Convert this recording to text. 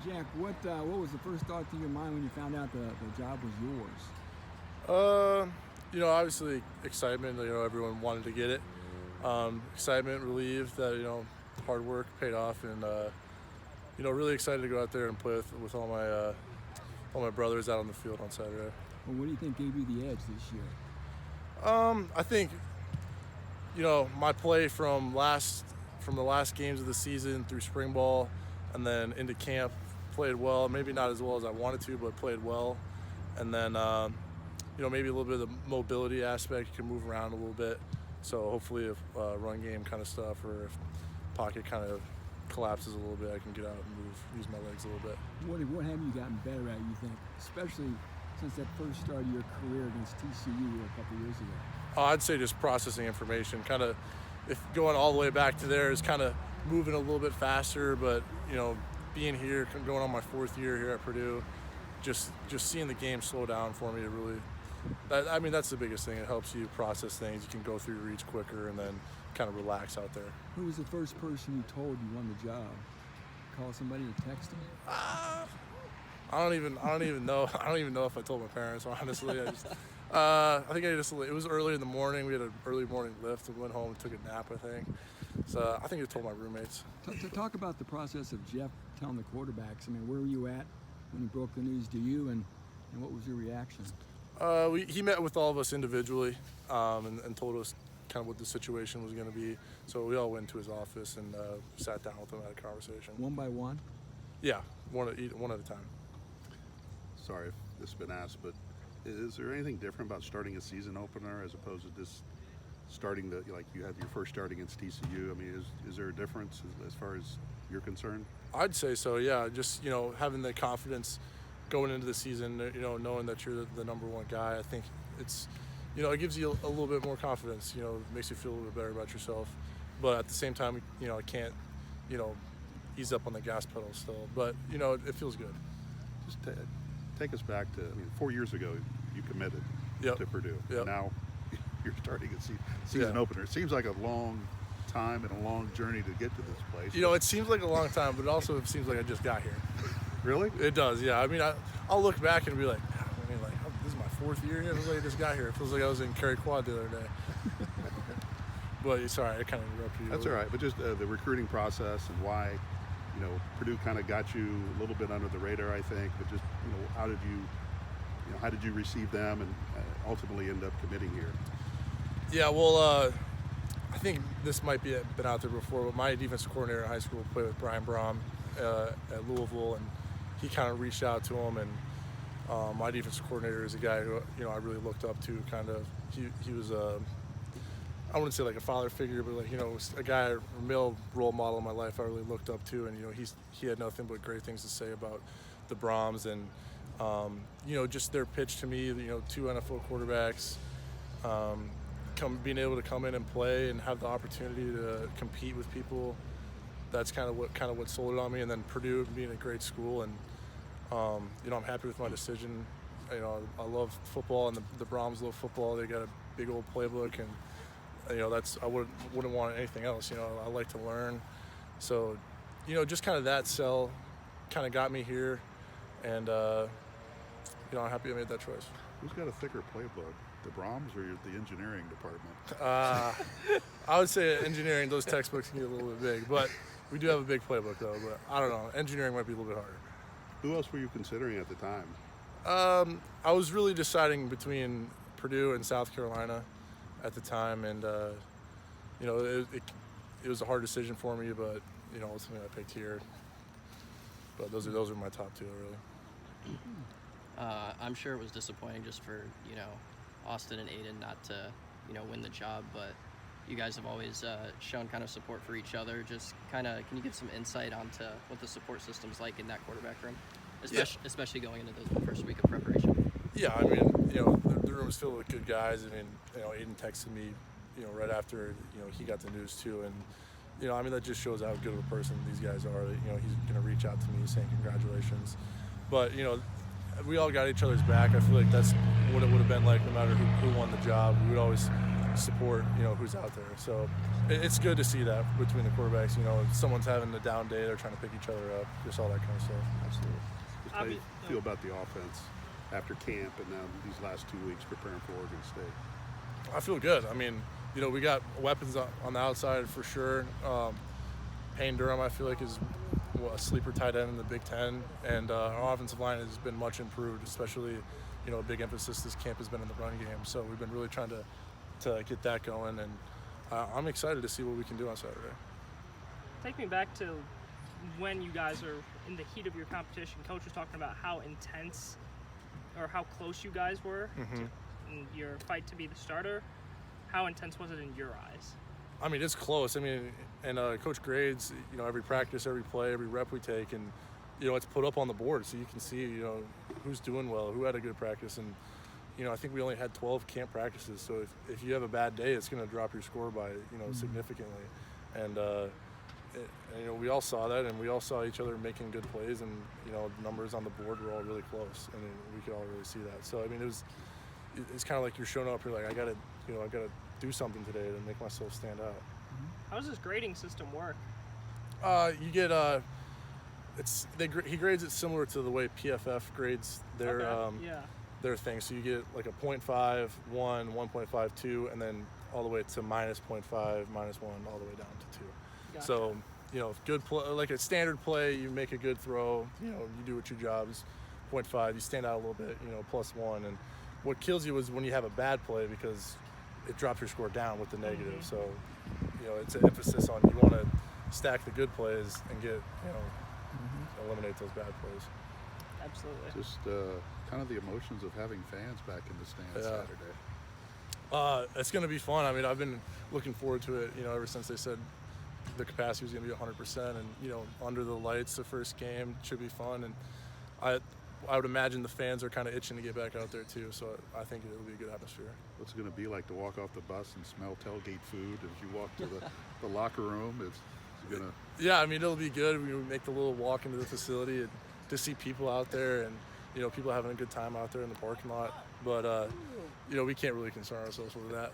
Jack, what was the first thought to your mind when you found out the job was yours? Obviously excitement. Everyone wanted to get it. Excitement, relieved that hard work paid off, and really excited to go out there and play with all my brothers out on the field on Saturday. Well, what do you think gave you the edge this year? I think my play from the last games of the season through spring ball and then into camp played well. Maybe not as well as I wanted to, but played well. And then maybe a little bit of the mobility aspect, you can move around a little bit. So hopefully if run game kind of stuff, or if pocket kind of collapses a little bit, I can get out and use my legs a little bit. What have you gotten better at, you think, especially since that first start of your career against TCU a couple years ago? I'd say just processing information. Kind of, if going all the way back to there, is kind of moving a little bit faster. But being here, going on my 4th year here at Purdue, just seeing the game slow down for me, that's the biggest thing. It helps you process things. You can go through your reads quicker and then kind of relax out there. Who was the first person you told you won the job? Call somebody or text them? I don't even know. I don't even know if I told my parents, honestly. I think it was early in the morning. We had an early morning lift and went home and took a nap, I think. So I think I told my roommates. To talk about the process of Jeff telling the quarterbacks, where were you at when he broke the news to you, and what was your reaction? He met with all of us individually and told us kind of what the situation was going to be. So we all went to his office and sat down with him and had a conversation. One by one? Yeah, one at a time. Sorry if this has been asked, but is there anything different about starting a season opener as opposed to just starting you had your first start against TCU? Is there a difference as far as you're concerned? I'd say so, yeah. Just, having the confidence going into the season, knowing that you're the number one guy, I think it's, it gives you a little bit more confidence, it makes you feel a little bit better about yourself. But at the same time, I can't, ease up on the gas pedal still. But, it feels good. Just take us back to, 4 years ago, you committed to Purdue. Yep. Now you're starting a season opener. It seems like a long time and a long journey to get to this place. It seems like a long time, but also it seems like I just got here. Really? It does, yeah. I'll look back and be like, this is my 4th year here. It feels like I just got here. It feels like I was in Kerry Quad the other day. But sorry, I kind of interrupted you. That's all right. But just the recruiting process and why, Purdue kind of got you a little bit under the radar, I think. But just, how did you receive them and ultimately end up committing here? Yeah, well, I think this might be been out there before, but my defensive coordinator in high school played with Brian Brom at Louisville, and he kind of reached out to him, and my defensive coordinator is a guy who I really looked up to. Kind of, he was I wouldn't say like a father figure, but a guy, a male role model in my life I really looked up to, and he had nothing but great things to say about the Broms, and just their pitch to me, 2 NFL quarterbacks. Being able to come in and play and have the opportunity to compete with people, that's kind of what sold it on me. And then Purdue being a great school, and I'm happy with my decision. I love football, and the Broms love football. They got a big old playbook, and I wouldn't want anything else. I like to learn, so just kind of that sell kind of got me here, and I'm happy I made that choice. Who's got a thicker playbook, the Broms or the engineering department? I would say engineering, those textbooks can get a little bit big, but we do have a big playbook though. But I don't know, engineering might be a little bit harder. Who else were you considering at the time? I was really deciding between Purdue and South Carolina at the time, and it was a hard decision for me, but ultimately I picked here. But those are my top 2 really. I'm sure it was disappointing just for Austin and Aiden not to win the job, but you guys have always shown kind of support for each other. Just kind of, can you give some insight onto what the support system's like in that quarterback room, especially going into the first week of preparation? Yeah, the room is filled with good guys. Aiden texted me, right after he got the news too, and that just shows how good of a person these guys are. He's going to reach out to me saying congratulations, but we all got each other's back. I feel like that's what it would have been like no matter who won the job. We would always support, who's out there. So it's good to see that between the quarterbacks. If someone's having a down day, they're trying to pick each other up, just all that kind of stuff. Absolutely. Just how do you feel about the offense after camp and now these last 2 weeks preparing for Oregon State? I feel good. I mean, we got weapons on the outside for sure. Payne Durham, I feel like, is a sleeper tight end in the Big Ten, and our offensive line has been much improved, especially, a big emphasis this camp has been in the run game. So we've been really trying to get that going, and I'm excited to see what we can do on Saturday. Take me back to when you guys are in the heat of your competition. Coach was talking about how intense or how close you guys were in your fight to be the starter. How intense was it in your eyes? I mean, it's close. I mean, and Coach grades, every practice, every play, every rep we take, and, it's put up on the board so you can see, who's doing well, who had a good practice. And, I think we only had 12 camp practices. So if you have a bad day, it's going to drop your score by, significantly. And, we all saw that, and we all saw each other making good plays, and, the numbers on the board were all really close, and we could all really see that. So, I mean, it's kind of like you're showing up, you're like, I got to do something today to make myself stand out. How does this grading system work? You get he grades it similar to the way PFF grades their their thing. So you get like a 0.5, 1, 1.52, and then all the way to minus 0.5, minus 1, all the way down to 2. Gotcha. So good play, like a standard play, you make a good throw, you do what your job is. 0.5, you stand out a little bit, +1, and what kills you is when you have a bad play because it drops your score down with the negative. So, it's an emphasis on you want to stack the good plays and get, eliminate those bad plays. Absolutely. Just kind of the emotions of having fans back in the stands Saturday. It's going to be fun. I mean, I've been looking forward to it, ever since they said the capacity was going to be 100%, and, under the lights, the first game should be fun. And I would imagine the fans are kind of itching to get back out there too, so I think it'll be a good atmosphere. What's it going to be like to walk off the bus and smell tailgate food as you walk to the locker room? It's going to... Yeah, I mean, it'll be good. We make the little walk into the facility and to see people out there and, people having a good time out there in the parking lot. But, we can't really concern ourselves with that.